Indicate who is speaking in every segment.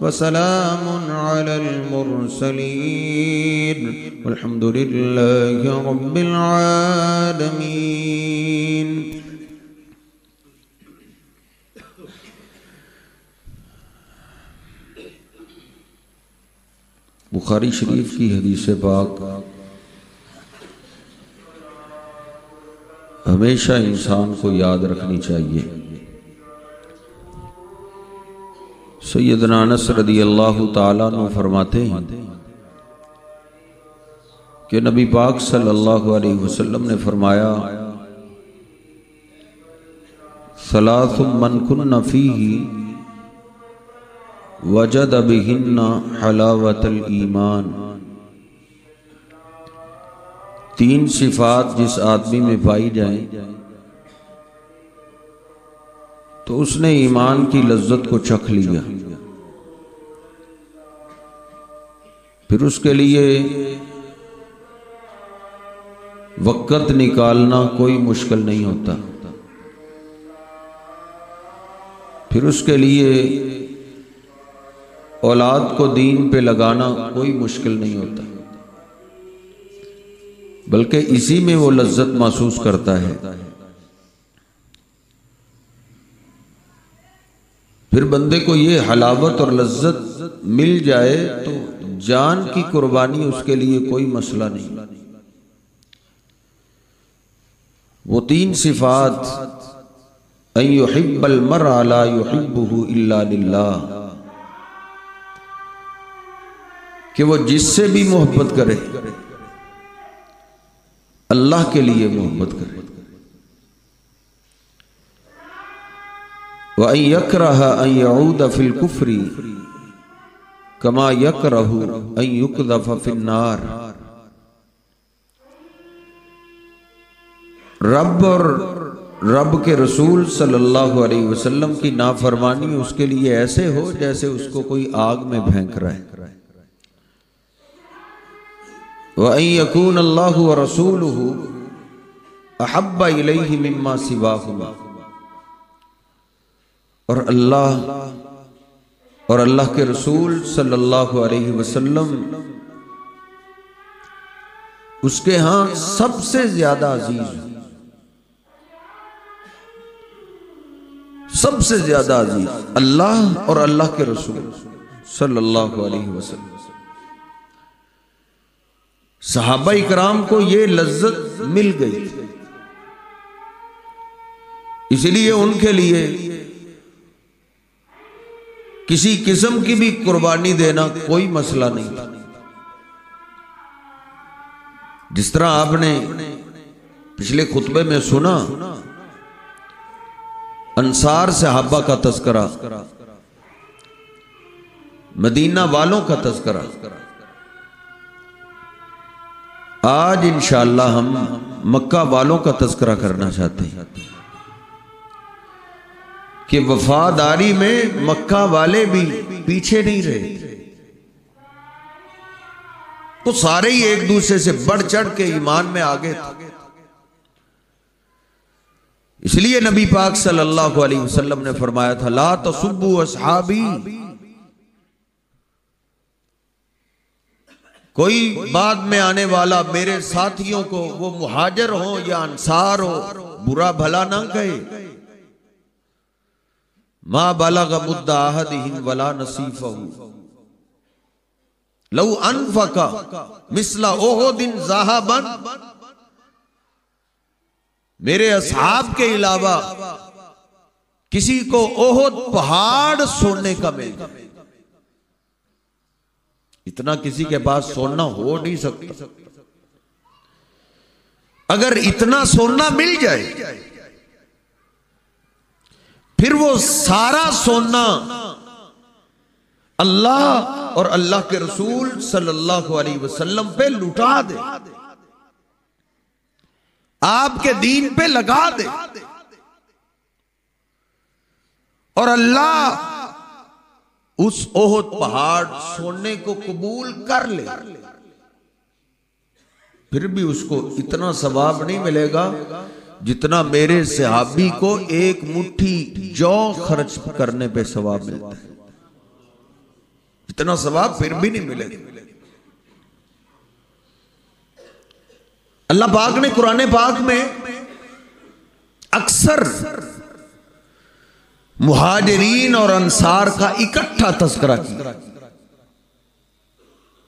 Speaker 1: वसलामुन अलल मुरसलीन वल्हम्दुलिल्लाहि रब्बिल आलमीन। बुखारी शरीफ की हदीस पाक हमेशा इंसान को याद रखनी चाहिए। सैयदना अनस रदियल्लाहु ताला अन्हु फरमाते हैं कि नबी पाक सल्लल्लाहु अलैहि वसल्लम ने फरमाया, सलासुम मन कुन्ना फीही वजद बिहिन्ना हलावतल ईमान। तीन सिफात जिस आदमी में पाई जाए तो उसने ईमान की लज्जत को चख लिया। फिर उसके लिए वक़्त निकालना कोई मुश्किल नहीं होता। फिर उसके लिए औलाद को दीन पे लगाना कोई मुश्किल नहीं होता, बल्कि इसी में वो लज्जत महसूस करता है। फिर बंदे को ये हलावत और लज्जत मिल जाए तो जान की कुर्बानी उसके लिए कोई मसला नहीं। वो तीन सिफात, अन युहिब्बल मरअ ला युहिब्बुहु इल्ला लिल्लाह, कि वो जिससे भी मोहब्बत करे अल्लाह के लिए मोहब्बत करे। व अन यकरह अन यऊद फिल कुफ्री कमा यकरहु अन युक़ज़फ़ फिन नार। रब और रब के रसूल सल्लल्लाहु अलैहि वसल्लम की नाफरमानी उसके लिए ऐसे हो जैसे उसको कोई आग में फेंक रहा है। व अन यकून अल्लाहु व रसूलुहु अहब्बा इलैहि मिम्मा सिवाहुमा, और अल्लाह के रसूल सल्लल्लाहु अलैहि वसल्लम उसके यहां सबसे ज्यादा अजीज, सबसे ज्यादा अजीज अल्लाह और अल्लाह के रसूल सल्लल्लाहु अलैहि वसल्लम। सहाबा इकराम को ये लज्जत मिल गई, इसलिए उनके लिए किसी किस्म की भी कुर्बानी देना कोई मसला नहीं था। जिस तरह आपने पिछले खुतबे में सुना, अंसार सहाबा का तस्करा, मदीना वालों का तस्करा। आज इंशाअल्लाह हम मक्का वालों का तस्करा करना चाहते हैं कि वफादारी में मक्का वाले भी पीछे नहीं रहे, तो सारे ही एक दूसरे से बढ़ चढ़ के ईमान में आगे थे। इसलिए नबी पाक सल्लल्लाहु अलैहि वसल्लम ने फरमाया था, ला तसुब्बु अस्हाबी, कोई बाद में आने वाला मेरे साथियों को, वो मुहाजिर हो या अंसार हो, बुरा भला ना कहे। मा बलग मुद्दा अहदिहिम वला नसीफहु लौ अनफका मिसला उहुदिन ज़हबन। मेरे असहाब के अलावा किसी को ओहद पहाड़ सोने का मिल, इतना किसी के पास सोना हो नहीं सकता। अगर इतना सोना मिल जाए फिर वो सारा सोना अल्लाह और अल्लाह के रसूल सल्लल्लाहु अलैहि वसल्लम पे लुटा दे, आपके दीन पे लगा दे, और अल्लाह उस ओहद पहाड़ सोने को कबूल कर ले, फिर भी उसको इतना सवाब नहीं मिलेगा जितना मेरे सहाबी को एक मुट्ठी जौ खर्च करने पे सवाब मिलता है। इतना सवाब फिर भी नहीं मिलेगा। अल्लाह पाक ने कुरान पाक में अक्सर मुहाजिरीन और अंसार का इकट्ठा तस्करा किया,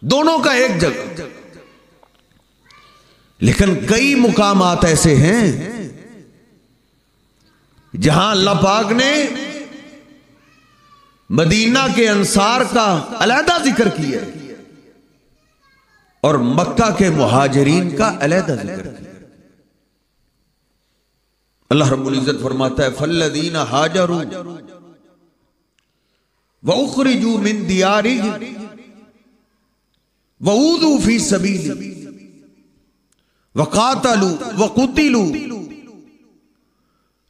Speaker 1: दोनों का एक जगह। लेकिन कई मुकामात ऐसे हैं जहां अल्लाह पाक ने मदीना के अंसार का अलहदा जिक्र किया और मक्का के मुहाजिरीन का अलहदा जिक्र किया। अल्लाह रब्बुल इज्जत फरमाता है, फल्लदीना हाजरू व उखरिजू मिन दियारिहिम व ऊदू फी सबीली व कातलू व कुतिलू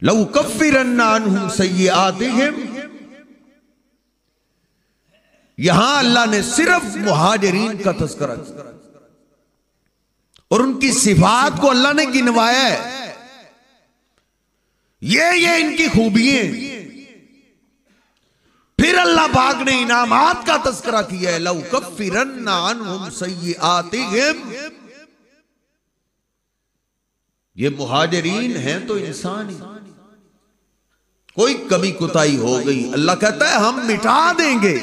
Speaker 1: लौ कफ्फिरन्ना अन्हुम सय्यिआतिहिम। यहां अल्लाह ने सिर्फ मुहाजिरीन का तज़किरा किया और उनकी सिफात को अल्लाह ने गिनवाया है। ये इनकी खूबियां। फिर अल्लाह पाक ने इनामात का तज़किरा किया है, लौ कफ्फिरन्ना अन्हुम सय्यिआतिहिम। ये मुहाजिरीन हैं तो इंसान ही, कोई कमी कुताही हो गई अल्लाह कहता है हम मिटा देंगे,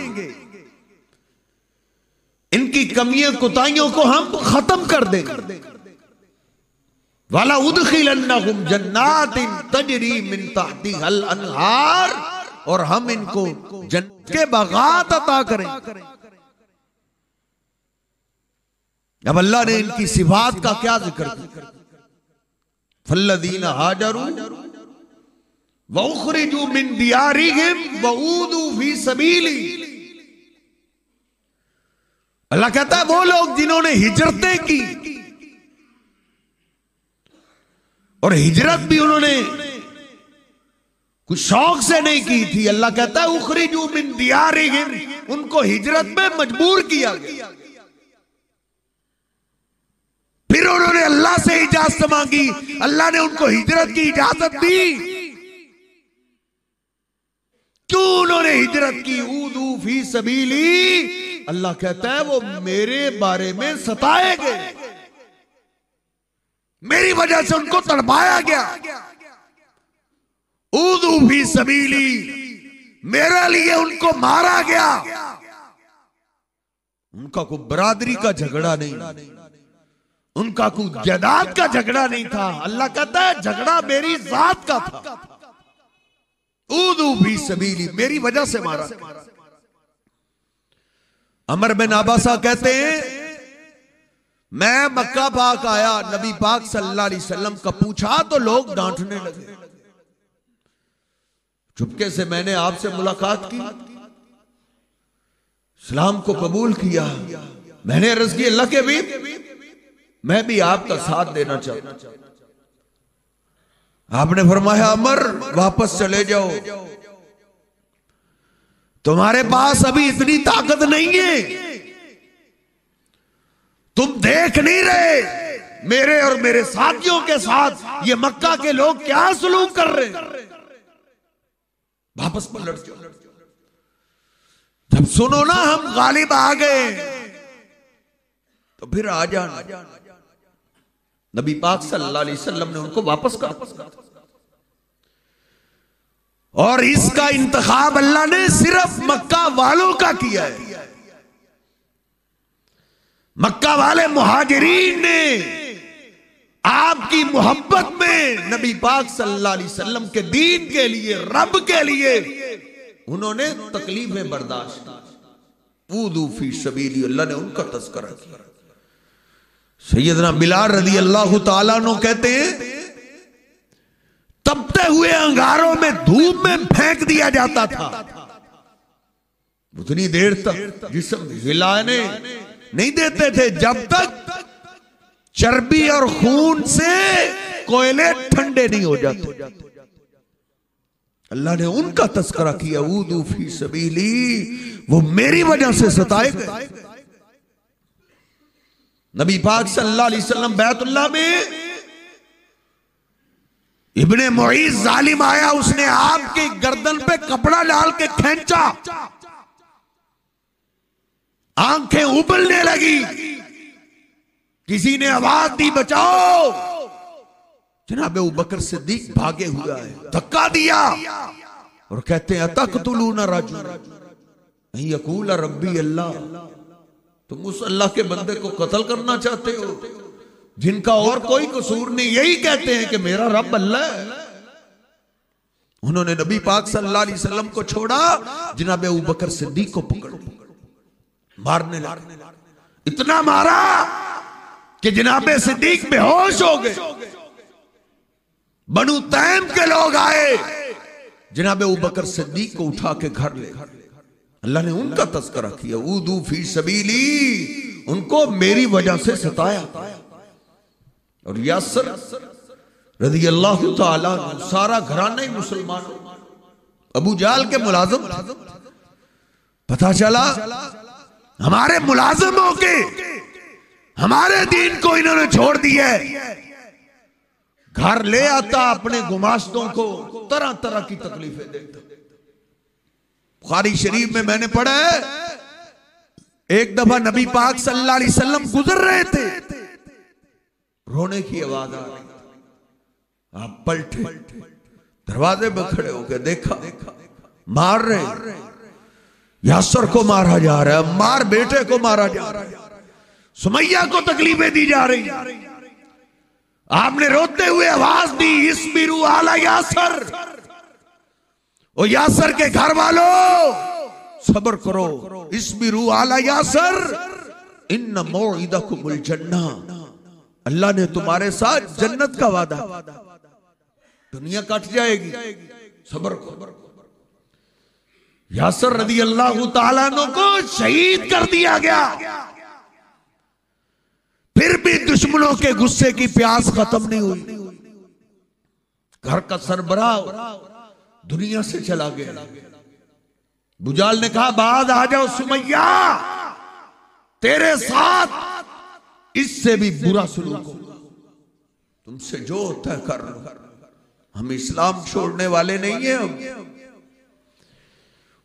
Speaker 1: इनकी कमियों कुताहियों को हम खत्म कर देंगे। वाला उदखिलन्नहुम जन्नातिन तजरी मिन तहतिहल अनहार, और हम इनको जन्नत के बागात अता करें। अब अल्लाह ने इनकी सिफात का क्या जिक्र किया, फल्लदीना हाजरू व उखरिजू मिन दियारिहिम व ऊदू फी सबीली। अल्लाह कहता है वो लोग जिन्होंने हिजरतें की, और हिजरत भी उन्होंने कुछ शौक से नहीं की थी। अल्लाह कहता है उखरिजू मिन दियारिहिम, उनको हिजरत में मजबूर किया गया। फिर उन्होंने अल्लाह से इजाजत मांगी, अल्लाह ने उनको हिजरत की इजाजत दी। क्यों उन्होंने हिजरत की? ऊदू फी सबीली, अल्लाह कहता है वो मेरे बारे में सताए गए, मेरी वजह से उनको तड़पाया गया। ऊदू फी सबीली, मेरे लिए उनको मारा गया। उनका कोई बरादरी का झगड़ा नहीं, उनका कोई जायदाद का झगड़ा नहीं था। अल्लाह कहता है झगड़ा मेरी जात का था। ऊदू फी सबीली, मेरी वजह से मारा। अमर बिन आबासा कहते हैं मैं मक्का पाक आया, नबी पाक सल्लल्लाहु अलैहि वसल्लम का पूछा तो लोग डांटने लगे। चुपके से मैंने आपसे मुलाकात की, इस्लाम को कबूल किया। मैंने अर्ज की अल्लाह के भी मैं भी आपका साथ देना चाहता। आपने फरमाया अमर वापस चले जाओ, तुम्हारे पास अभी इतनी ताकत नहीं है, तुम देख नहीं रहे मेरे और मेरे साथियों के साथ ये मक्का के लोग क्या सलूक कर रहे हैं। वापस पलट जाओ, जब सुनो ना हम गालिब आ गए तो फिर आ जाना। नबी पाक सल्लल्लाहु अलैहि वसल्लम ने उनको वापस कहा, और इसका इंतखाब अल्लाह ने सिर्फ मक्का वालों का किया है। मक्का वाले मुहाजिरीन ने आपकी मोहब्बत में नबी पाक सल्लल्लाहु अलैहि वसल्लम के दीन के लिए, रब के लिए उन्होंने तकलीफें बर्दाश्त की। ऊदू फी सबीली, अल्लाह ने उनका तज़किरा किया। सैयदना बिलाल रज़ी अल्लाह ताला अन्हु कहते हैं तपते हुए अंगारों में धूप में फेंक दिया जाता था, उतनी देर तक जिस्म हिलाने नहीं देते थे जब तक चर्बी और खून से कोयले ठंडे नहीं हो जाते। अल्लाह ने उनका तज़किरा किया, ऊदू फी सबीली, वो मेरी वजह से सताए गए। नबी पाक सल्लल्लाहु अलैहि वसल्लम बैतुल्लाह में इब्ने मुईज़ जालिम आया, उसने आपके गर्दन पे कपड़ा डाल के खींचा, आंखें उबलने लगी। किसी ने आवाज दी बचाओ। जनाब अबू बकर सिद्दीक भागे हुआ है, धक्का दिया और कहते हैं अतक़तुलूना रजुलन यक़ूल रब्बी अल्लाह, तुम उस अल्लाह के बंदे को कत्ल करना चाहते हो जिनका और कोई कसूर नहीं, यही कहते हैं कि मेरा रब अल्लाह है। उन्होंने नबी पाक सल्लल्लाहु अलैहि वसल्लम को छोड़ा, जनाब अबू बकर सिद्दीक को पकड़ मारने लगे। इतना मारा कि जनाब सिद्दीक बेहोश हो गए। बनु तैम के लोग आए, जनाब अबू बकर सिद्दीक को उठा के घर ले। अल्लाह ने उनका तज़किरा किया, ऊदू फी सबीली, उनको मेरी वजह से सताया। और यासर रज़ी अल्लाह ताला, सारा घराना ही मुसलमान, अबू जाल के मुलाजिम। पता चला हमारे मुलाजिमों के, हमारे दीन को इन्होंने छोड़ दिया। घर ले आता अपने गुमाश्तों को, तरह तरह की तकलीफें देता। बुखारी शरीफ में मैंने पढ़ा है, एक दफा नबी पाक सल्लल्लाहु अलैहि वसल्लम गुजर रहे थे, रोने की आवाज आ रही। आप पलटे, दरवाजे पे खड़े होकर देखा, मार रहे, यासर को मारा जा रहा है, मार बेटे को मारा जा रहा है, सुमैया को तकलीफें दी जा रही। आपने रोते हुए आवाज दी, इस्बिरू आला यासर, ओ यासर के घर वालों सब्र करो, इस्बिरू आला यासर इन्ना मौइदकुमुल जन्नह, अल्लाह ने तुम्हारे साथ जन्नत का वादा, दुनिया कट जाएगी, सब्र करो। यासर रज़ी अल्लाह ताला अन्हु को शहीद कर दिया गया। फिर भी दुश्मनों के गुस्से की प्यास खत्म नहीं हुई। घर का सरबराह दुनिया से चला गया। बुजाल ने कहा बाद आ जाओ सुमैया, तेरे साथ इससे भी बुरा सलूक होगा, तुमसे जो होता है कर लो, हम इस्लाम छोड़ने वाले नहीं है।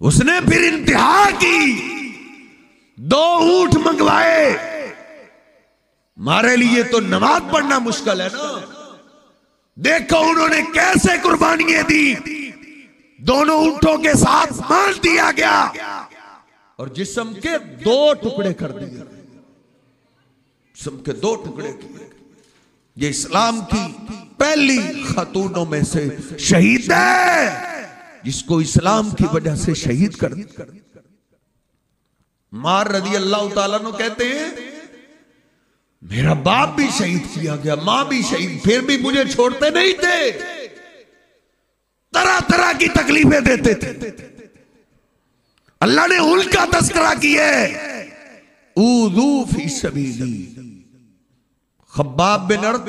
Speaker 1: उसने फिर इंतहा की, 2 ऊंट मंगवाए। हमारे लिए तो नमाज पढ़ना मुश्किल है ना, देखो उन्होंने कैसे कुर्बानियां दी। दोनों ऊंटों के साथ मार दिया गया और जिस्म के 2 टुकड़े कर दिए, जिस्म के 2 टुकड़े किए। ये इस्लाम की पहली खातूनों में से शहीद है, जिसको इस्लाम की वजह से शहीद कर दिया। मार रज़ी अल्लाह ताला अन्हु कहते हैं मेरा बाप भी शहीद किया गया, मां भी शहीद, फिर भी मुझे छोड़ते नहीं थे, तरह तरह की तकलीफें देते थे। अल्लाह ने उनका तज़किरा किया है, ऊज़ू फी सबीली। खब्बाब बिन अर्द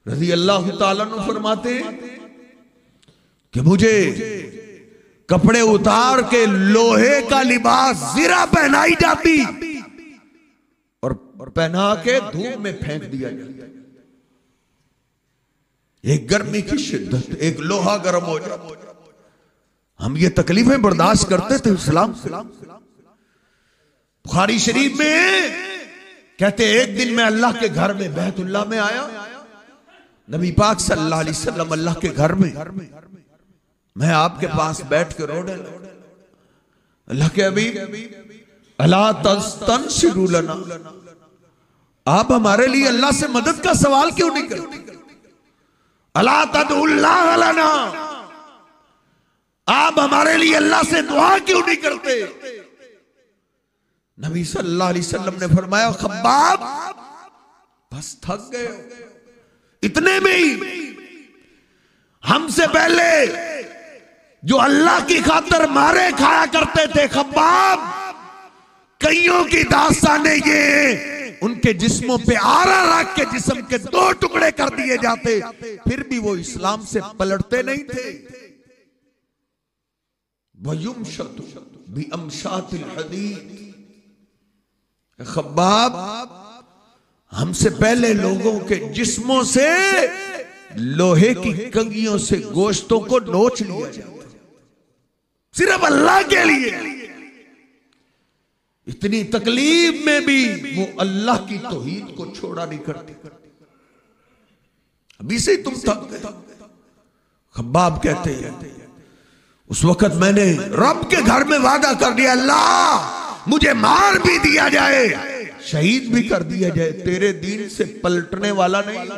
Speaker 1: रज़ी अल्लाह ताला अन्हु फरमाते कि मुझे कपड़े उतार के लोहे का लिबास ज़रा पहनाई जाती और पहना के धूप में फेंक दिया जाता। एक गर्मी की शिद्दत, एक लोहा गर्म हो जाता, हम ये तकलीफें बर्दाश्त करते थे इस्लाम से। बुखारी शरीफ में कहते एक दिन मैं अल्लाह के घर में बैतुल्लाह में आया, नबी पाक सल्लल्लाहु अलैहि वसल्लम अल्लाह के घर में, मैं आपके पास बैठ के रो डाला। अल्लाह के हबीब अला तस्तनशिरू लना, आप हमारे लिए अल्लाह से मदद का सवाल क्यों नहीं करते? अला तदउल्लाह लना, आप हमारे लिए अल्लाह से दुआ क्यों नहीं करते? नबी सल्लल्लाहु अलैहि वसल्लम ने फरमाया खब्बाब बस थक गए, इतने में ही हमसे पहले जो अल्लाह की खातिर मारे खाया करते थे खब्बाब, कईयों की दास्तानें ये उनके जिस्मों पे आरा रख के जिस्म के 2 टुकड़े कर दिए जाते, फिर भी वो इस्लाम से पलटते नहीं थे। वयुमशतु बिअमशातिल हदीद, खब्बाब हमसे पहले लोगों के जिस्मों से लोहे की कंगियों से गोश्तों को नोच लिया जाता, सिर्फ अल्लाह के लिए। इतनी तकलीफ में भी वो अल्लाह की तौहीद को छोड़ा नहीं करती। अभी से तुम थक गए। खब्बाब कहते हैं उस वक्त मैंने रब के घर में वादा कर दिया, अल्लाह मुझे मार भी दिया जाए, शहीद भी कर दिया जाए, तेरे दीन से पलटने वाला नहीं।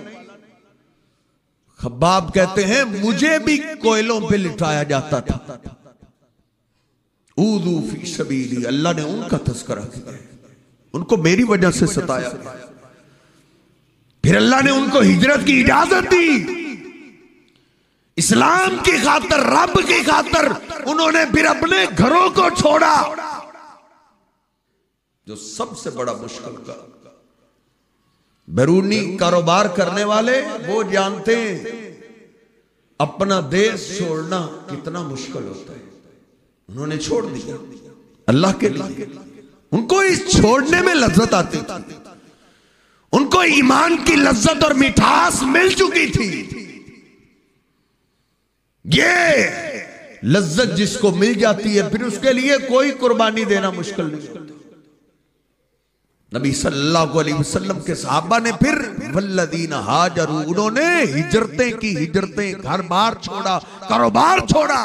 Speaker 1: खब्बाब कहते हैं मुझे भी कोयलों पे लिटाया जाता था। ऊदू फी सबीली, अल्लाह ने उनका तस्करा किया, उनको मेरी वजह से सताया। फिर अल्लाह ने उनको हिजरत की इजाजत दी, इस्लाम की खातर, रब की खातर उन्होंने फिर अपने घरों को छोड़ा। जो सबसे बड़ा मुश्किल का बैरूनी कारोबार करने वाले वो जानते हैं अपना देश छोड़ना कितना मुश्किल होता है। उन्होंने छोड़ दिया अल्लाह के लिए। उनको इस छोड़ने में लज्जत आती थी, उनको ईमान की लज्जत और मिठास मिल चुकी थी। ये लज्जत जिसको मिल जाती है फिर उसके लिए कोई कुर्बानी देना मुश्किल नहीं। नबी सल्लल्लाहु अलैहि वसल्लम के सहाबा ने फिर वल्लदीन हाजरू, उन्होंने हिजरतें की, हिजरतें, घर बार छोड़ा, कारोबार छोड़ा।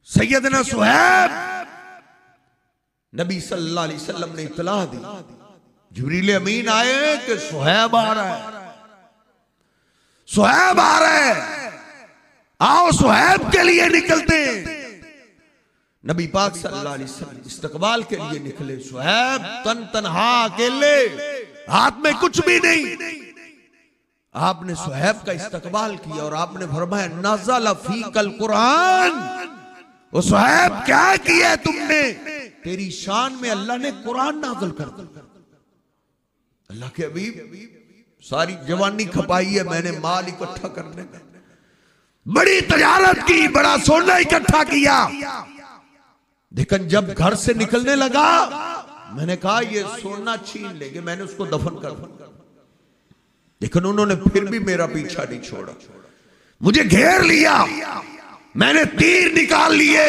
Speaker 1: सैयदना सुहैब, नबी सल्लल्लाहु अलैहि वसल्लम ने इत्तला दी, जिब्रील अमीन आए कि सुहैब आ रहा है, सुहैब आ रहा है, आओ सुहैब के लिए निकलते हैं। नबी पाक सल्लल्लाहु अलैहि वसल्लम इस्तकबाल के लिए निकले। सुहैब तन्हा अकेले, हाथ में कुछ भी नहीं। आपने सुहैब का इस्तकबाल किया और आपने फरमाया नज़ल फीकल कुरान। वो सुहैब क्या किया है तुमने? तेरी शान में अल्लाह ने कुरान नाज़िल कर दिया। अल्लाह के हबीब सारी जवानी खपाई है मैंने माल इकट्ठा करने में, बड़ी तजारत की, बड़ा सोना इकट्ठा किया, लेकिन जब घर से निकलने लगा मैंने कहा ये सोना छीन लेंगे, मैंने उसको दफन कर दिया। लेकिन उन्होंने फिर भी मेरा पीछा नहीं छोड़ा, मुझे घेर लिया, मैंने तीर निकाल लिए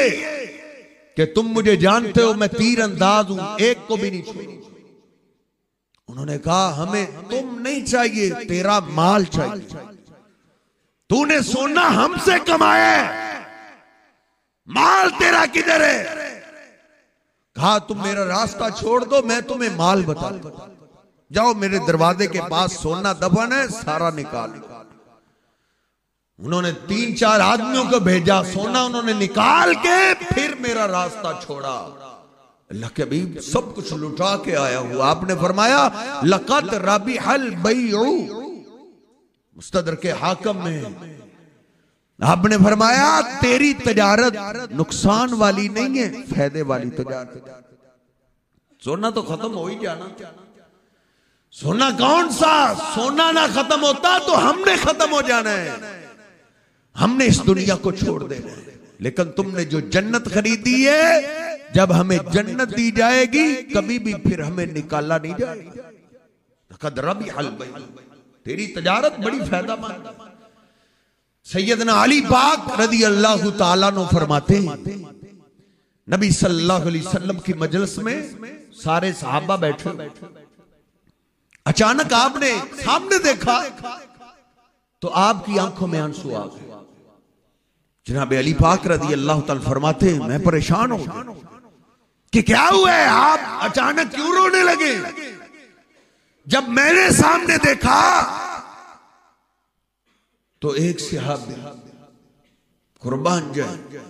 Speaker 1: कि तुम मुझे जानते हो मैं तीर अंदाज हूं, एक को भी नहीं छोड़ा। उन्होंने कहा हमें तुम नहीं चाहिए, तेरा माल चाहिए, तूने सोना हमसे कमाया है, माल तेरा किधर है? कहा तुम मेरा रास्ता छोड़ दो, मैं तुम्हें माल बता दूं, जाओ मेरे दरवाजे के पास सोना दफन है, सारा निकाल। उन्होंने 3-4 आदमियों को भेजा, सोना उन्होंने निकाल के फिर मेरा रास्ता छोड़ा। अल्लाह के हबीब सब कुछ लुटा के आया हुआ। आपने फरमाया लक़द रबिहल बैउ, मुस्तदरक के हाकिम में आपने फरमाया तेरी तजारत नुकसान वाली नहीं है, फायदे वाली तजारत। सोना तो खत्म हो ही जाना, सोना कौन सा, सोना ना खत्म होता तो हमने खत्म हो जाना है, हमने इस दुनिया को छोड़ देना है। लेकिन तुमने जो जन्नत खरीदी है, जब हमें जन्नत दी जाएगी कभी भी फिर हमें निकाला नहीं जाएगा। लक़द रबिहल बैउ, तेरी तजारत बड़ी फायदेमंद। सैयदना अली पाक रज़ी अल्लाह ताला अन्हु फरमाते हैं नबी सल्लल्लाहु अलैहि वसल्लम की मजलिस में सारे सहाबा बैठे, अचानक आपने सामने देखा तो आपकी आंखों में आंसू आ गए। जनाब अली पाक रज़ी अल्लाह ताला फरमाते हैं मैं परेशान हूं कि क्या हुआ है, आप अचानक क्यों रोने लगे? जब मैंने सामने देखा तो एक सहाबी कुर्बान जाए,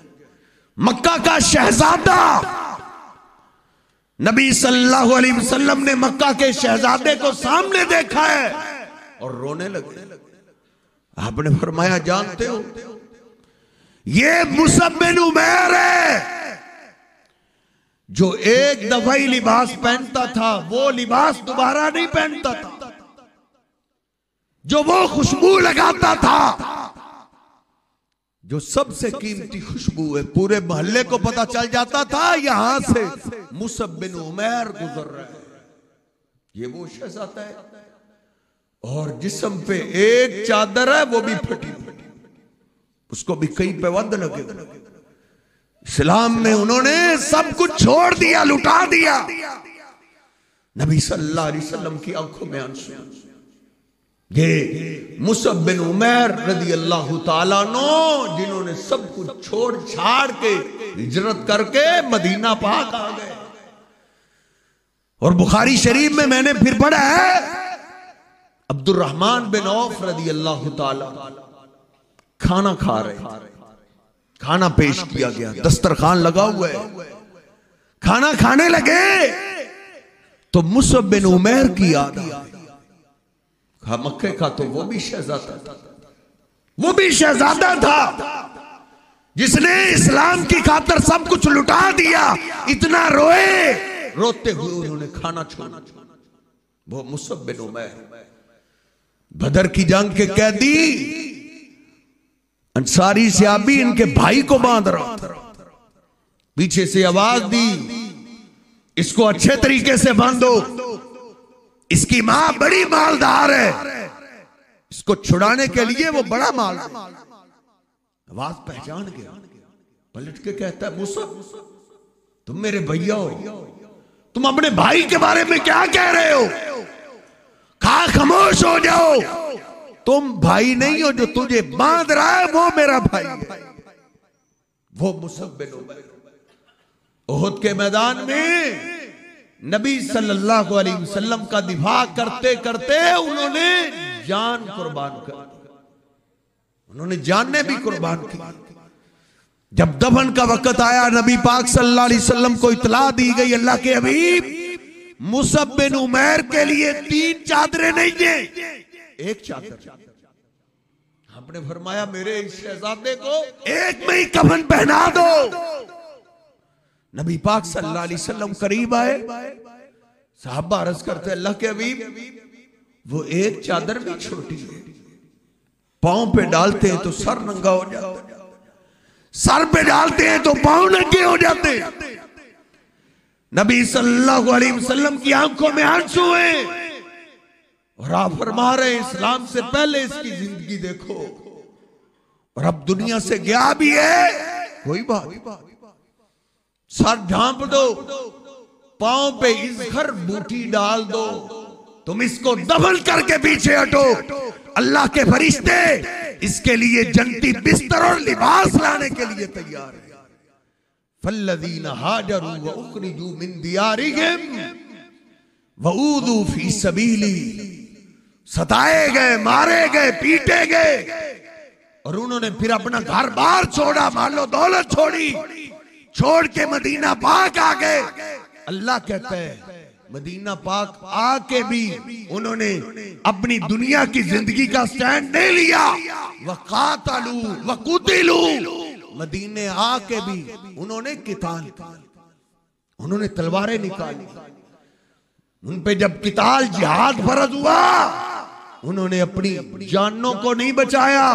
Speaker 1: मक्का का शहजादा, नबी सल्लल्लाहु अलैहि वसल्लम ने मक्का के शहजादे को सामने देखा है और रोने लगे। आपने फरमाया जानते हो ये मुसअब बिन उमैर है जो एक दफा ही लिबास पहनता था, वो लिबास दोबारा नहीं पहनता था, जो वो खुशबू लगाता था, जो सबसे कीमती खुशबू है, पूरे मोहल्ले को पता चल जाता था यहां से मुसअब बिन उमैर गुजर रहा है, ये वो शख्स आता है। और जिस्म पे एक चादर है वो भी फटी, उसको भी कहीं पे वंद लगे। इस्लाम में उन्होंने सब कुछ छोड़ दिया, लुटा दिया। नबी सल्लल्लाहु अलैहि वसल्लम की आंखों में आंसू। ये मुसअब बिन उमैर रदी अल्लाह ताला नो, जिन्होंने सब कुछ छोड़ छाड़ के हिजरत करके मदीना पाक आ गए। और बुखारी शरीफ में मैंने फिर पढ़ा है, अब्दुर्रहमान बिन औफ रदी अल्लाह ताला खाना खा रहे, खाना पेश किया गया, दस्तरखान लगा हुआ है, खाना खाने लगे तो मुसअब बिन उमैर की याद आई। मक्के का तो वो भी शहजादा था, वो भी शहजादा था जिसने इस्लाम की खातिर सब कुछ लुटा दिया। इतना रोए, रोते हुए उन्होंने खाना छोड़ा। वो मुसअब बिन उमैर, बदर की जंग के कैदी, अंसारी सहाबी इनके भाई को बांध रहा था। पीछे से आवाज दी, इसको अच्छे तरीके से बांधो, इसकी मां बड़ी मालदार है, इसको छुड़ाने के लिए वो बड़ा माल। आवाज पहचान गया, पलट के कहता है, मुसअब तुम मेरे भैया हो, तुम अपने भाई के बारे में क्या कह रहे हो? खामोश हो जाओ, तुम भाई नहीं हो, जो तुझे बांध रहा है वो मेरा भाई है। वो मुसअब बिन उमैर उहुद के मैदान में नबी सल्लल्लाहु अलैहि वसल्लम का दिफा करते करते उन्होंने जान कुर्बान कर दी, उन्होंने जानें भी कुर्बान की। जब दफन का वक्त आया, नबी पाक सल्लल्लाहु अलैहि वसल्लम को इतला दी गई, अल्लाह के हबीब मुसअब बिन उमैर के लिए 3 चादरें नहीं है, 1 चादर। आपने फरमाया मेरे इस शहजादे को एक में ही कफन पहना दो। नबी पाक सल्लल्लाहु अलैहि वसल्लम करीब आए, साहबा अर्ज करते, अल्लाह के हबीब वो 1 चादर भी छोटी है, पांव पे डालते हैं तो सर नंगा हो जाता है, सर पे डालते हैं तो पांव नंगे हो जाते हैं। नबी सल्लल्लाहु अलैहि वसल्लम की आंखों में आंसू हैं और आप फरमा रहे, इस्लाम से पहले इसकी जिंदगी देखो और अब दुनिया से गया भी है, कोई बात, सर ढांप दो, पांव पे इज़खर बूटी डाल दो, तुम इसको दफन करके पीछे हटो। अल्लाह के फरिश्ते इसके लिए जन्नती बिस्तर और लिबास लाने के लिए तैयार है। फल्लज़ीना हाजरू व उखरिजू मिन दियारिहिम व ऊज़ू फी सबीली, सताए गए, मारे गए, पीटे गए और उन्होंने फिर अपना घर बार छोड़ा, मालो दौलत छोड़ी, छोड़ के मदीना पाक आ गए। अल्लाह कहता है मदीना पाक आके भी उन्होंने अपनी दुनिया की जिंदगी का स्टैंड नहीं लिया। वक़ातलू वक़ुतिलू, मदीने आके भी उन्होंने किताल, उन्होंने तलवारें निकाली। उन पे जब किताल जिहाद फर्ज हुआ, उन्होंने अपनी जानों को नहीं बचाया,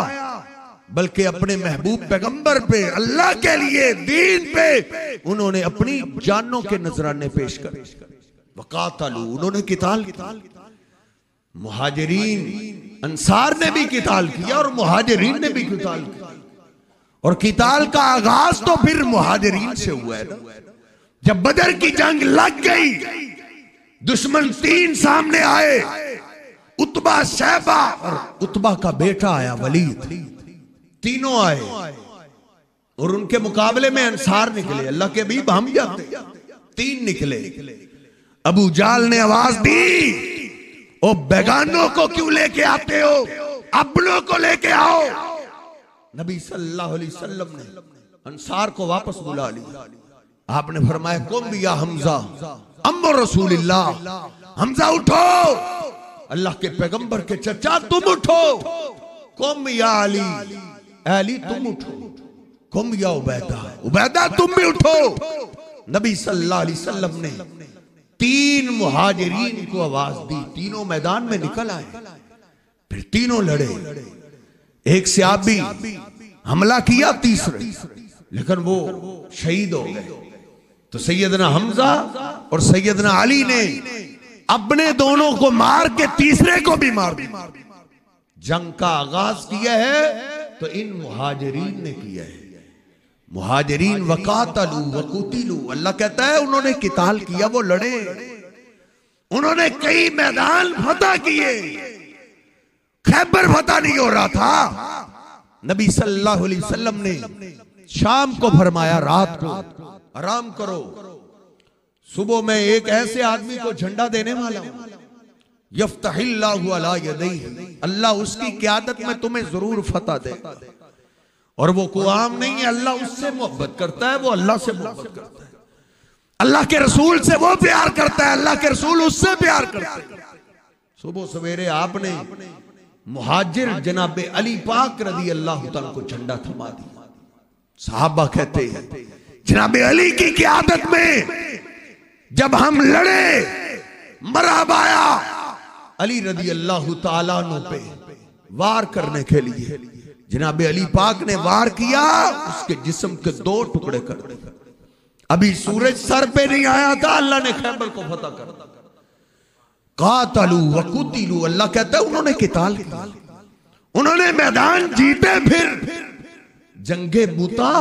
Speaker 1: बल्कि अपने महबूब पैगंबर पे, अल्लाह के लिए, दीन पे उन्होंने अपनी जानों के नजराने पेश करे। वक़ातलू, उन्होंने किताल किया। मुहाजिरीन अंसार ने भी किताल किया और मुहाजिरीन ने भी किताल किया। और किताल का आगाज तो फिर मुहाजिरीन से हुआ है ना। जब बदर की जंग लग गई, दुश्मन 3 सामने आए, उतबा, शैबा और उतबा का बेटा आया वलीद, तीनों आए और उनके मुकाबले में अंसार निकले। अल्लाह के हबीब हम जाते, 3 निकले। अबू जाल ने आवाज दी, ओ बेगानों को क्यों लेके आते हो, अपनों को लेके आओ। नबी सल्लल्लाहु अलैहि वसल्लम ने अंसार को वापस बुला लिया। आपने फरमाया, कुम या हमजा अम्मो रसूलिल्लाह, हमजा उठो, अल्लाह के पैगंबर के चचा तुम उठो। कुम या अली, अली तुम उठो। कुम या उबैदा, उबैदा तुम भी उठो। नबी सल्लल्लाहु अलैहि वसल्लम ने 3 मुहाजिरीन को आवाज दी, तीनों मैदान में निकल आए, फिर तीनों लड़े। एक सहाबी हमला किया, तीसरे, लेकिन वो शहीद हो गए। तो सैयदना हमजा और सैयदना अली ने अपने दोनों को मार के तीसरे को भी मार दिया। जंग का आगाज किया है तो इन मुहाजिरीन ने किया है। मुहाजिरीन वकातलू वकुतिलू, अल्लाह कहता है उन्होंने किताल किया, वो लड़े, उन्होंने कई मैदान फतह किए। खैबर फतह नहीं हो रहा था, नबी सल्लल्लाहु अलैहि वसल्लम ने शाम को फरमाया रात को आराम करो, सुबह में एक ऐसे आदमी को झंडा देने वाला हूं, यफ्तहिल्लाहु अला यदैहि, अल्लाह उसकी क़यादत में तुम्हें जरूर फतह देगा। और वो कोई आम नहीं है, अल्लाह उससे मोहब्बत करता है, वो अल्लाह से मोहब्बत करता है, अल्लाह के रसूल से वो प्यार करता है, अल्लाह के रसूल उससे प्यार करते हैं। सुबह सवेरे आपने मुहाजिर जनाबे अली पाक रज़ी अल्लाह तआला को झंडा थमा दिया। सहाबा कहते हैं जनाबे अली की क़यादत में जब हम लड़े, मरहब आया, अली रज़ी अल्लाह तआला अन्हु पे वार करने के लिए जनाबे अली पाक ने वार किया, उसके जिस्म के 2 टुकड़े कर दिए। अभी सूरज सर पे नहीं आया था, अल्लाह ने खैबर को फतह कर दिया। कातलू वकुतिलू, अल्लाह कहता है उन्होंने किताल किया, उन्होंने मैदान जीते। फिर जंगे मुता,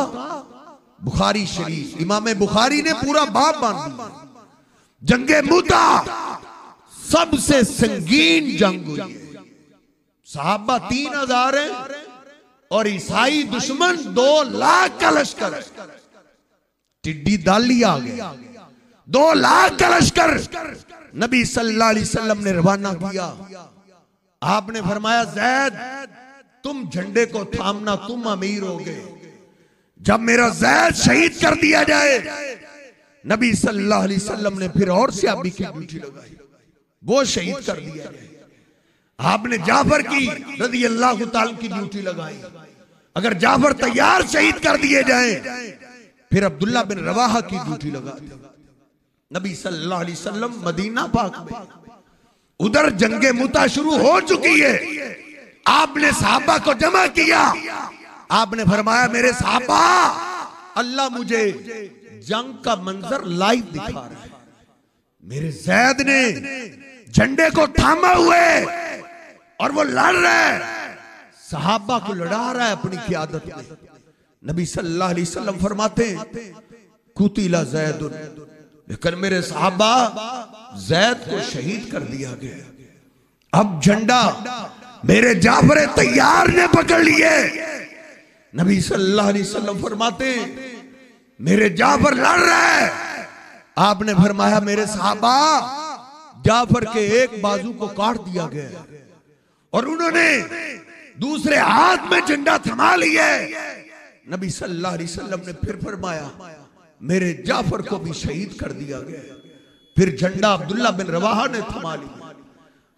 Speaker 1: बुखारी शरीफ, इमाम बुखारी ने पूरा बाब बांध दिया। जंगे मुता सबसे संगीन जंग हुई है। सहाबा 3000 है और ईसाई दुश्मन 2 लाख का लश्कर है। टिड्डी दाली आ गया, 2 लाख का लश्कर नबी सल्लल्लाहु अलैहि वसल्लम ने रवाना किया। आपने फरमाया ज़ैद तुम झंडे को थामना, तुम अमीर हो गए। जब मेरा ज़ैद शहीद कर दिया जाए, नबी सल्लल्लाहु अलैहि वसल्लम ने फिर और सहाबी की ड्यूटी लगाई, वो शहीद कर दिया जाए। आपने जाफर की रज़ी अल्लाह तआला की ड्यूटी लगाई, अगर जाफर तैयार शहीद कर दिए जाए, फिर अब्दुल्ला बिन रवाहा की ड्यूटी लगा दी। नबी सल्लल्लाहु अलैहि वसल्लम मदीना पाक में, उधर जंगे मुता शुरू हो चुकी है। आपने सहाबा को जमा किया, आपने फरमाया मेरे सहाबा, अल्लाह मुझे जंग का मंजर लाइव दिखा रहा है। मेरे ज़ैद ने झंडे को थामा हुए और वो लड़ रहा है, सहाबा को लड़ा रहा है अपनी क़यादत में। नबी सल्लल्लाहु अलैहि वसल्लम फरमाते हैं कुतिला ज़ैदुन, लेकिन मेरे सहाबा ज़ैद को शहीद कर दिया गया। अब झंडा मेरे जाफर तैयार ने पकड़ लिए। नबी सल्लल्लाहु अलैहि वसल्लम फरमाते हैं मेरे जाफर लड़ रहा है। आपने फरमाया मेरे सहाबा, जाफर के एक बाजू को काट दिया गया और उन्होंने दूसरे हाथ में झंडा थमा लिया। नबी सल्लल्लाहु अलैहि वसल्लम ने फिर फरमाया मेरे जाफर को भी शहीद कर दिया गया। फिर झंडा अब्दुल्ला बिन रवाहा ने थमा लिया।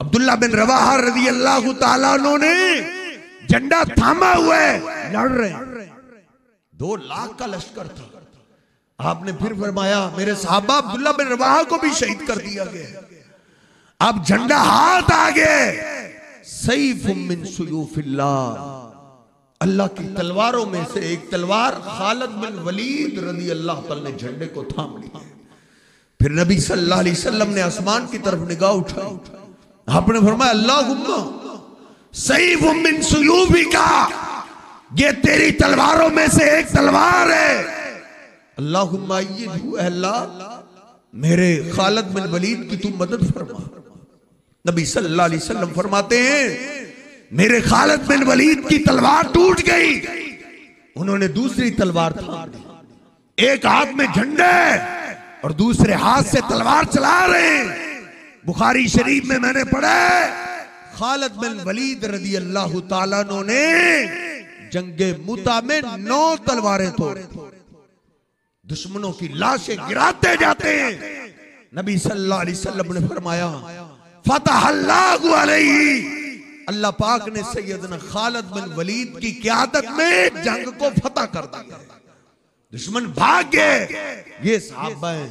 Speaker 1: अब्दुल्ला बिन रवाहा रज़ी अल्लाह तआला अन्हु ने झंडा थामा हुआ है, लड़ रहे हैं। 2 लाख का लश्कर था। आपने फिर फरमाया मेरे सहाबा, अब्दुल्ला बिन रवाहा को भी शहीद कर दिया गया। अब झंडा हाथ आ गया। सैफुम मिन सुयूफिल्लाह, अल्लाह की तलवारों में से एक तलवार खालिद बिन वलीद रज़ी अल्लाह तआला ने झंडे को थाम लिया। फिर नबी सल्लल्लाहु अलैहि वसल्लम ने आसमान की तरफ निगाह उठाई। आपने फरमाया अल्लाहुम्मा सैफुम मिन सुयूफिका, ये तेरी तलवारों में से एक तलवार है। अल्लाहुम्मा अय्यिदहु, अल्लाह मेरे खालिद बिन वलीद की तू मदद फरमा। नबी सल्लल्लाहु अलैहि वसल्लम फरमाते हैं मेरे खालिद बिन वलीद की तलवार टूट गई। उन्होंने दूसरी तलवार थाम ली। एक हाथ में झंडे और दूसरे हाथ से तलवार चला रहे। बुखारी शरीफ में मैंने पढ़ा खालिद बिन वलीद रज़ी अल्लाह तआला अन्हु ने जंगे मुता में 9 तलवारें तोड़, दुश्मनों की लाशें गिराते जाते हैं। नबी सल्लल्लाहु अलैहि वसल्लम ने फरमाया फतहल्लाहु अलैहि, अल्लाह पाक ने सैयदना खालिद बिन वलीद की क़यादत में जंग को फतह कर दिया। दुश्मन भाग गए। ये सहाबा हैं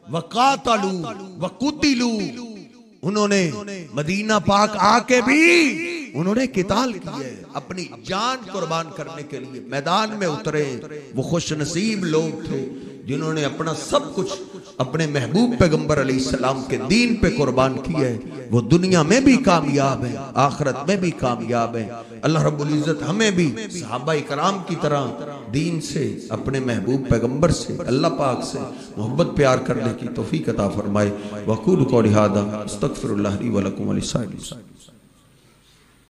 Speaker 1: वकातलू वकुतिलू, उन्होंने मदीना पाक आके भी उन्होंने किताल किए, अपनी जान कुर्बान करने के लिए मैदान में उतरे। वो खुश नसीब लोग थे जिन्होंने अपना सब कुछ अपने महबूब पैगंबर अलैहिस्सलाम के दीन पे कुर्बान किया है। वो दुनिया में भी कामयाब है, आखिरत में भी कामयाब है। अल्लाह रब्बुल इज्जत हमें भी सहाबा इकराम की तरह दीन से, अपने महबूब पैगंबर से, अल्लाह पाक से मोहब्बत प्यार करने की तौफीक अता फरमाए। वक़ूलु क़ौली हाज़ा अस्तग़फ़िरुल्लाह ली व लकुम व लिस्साइरिल मुस्लिमीन।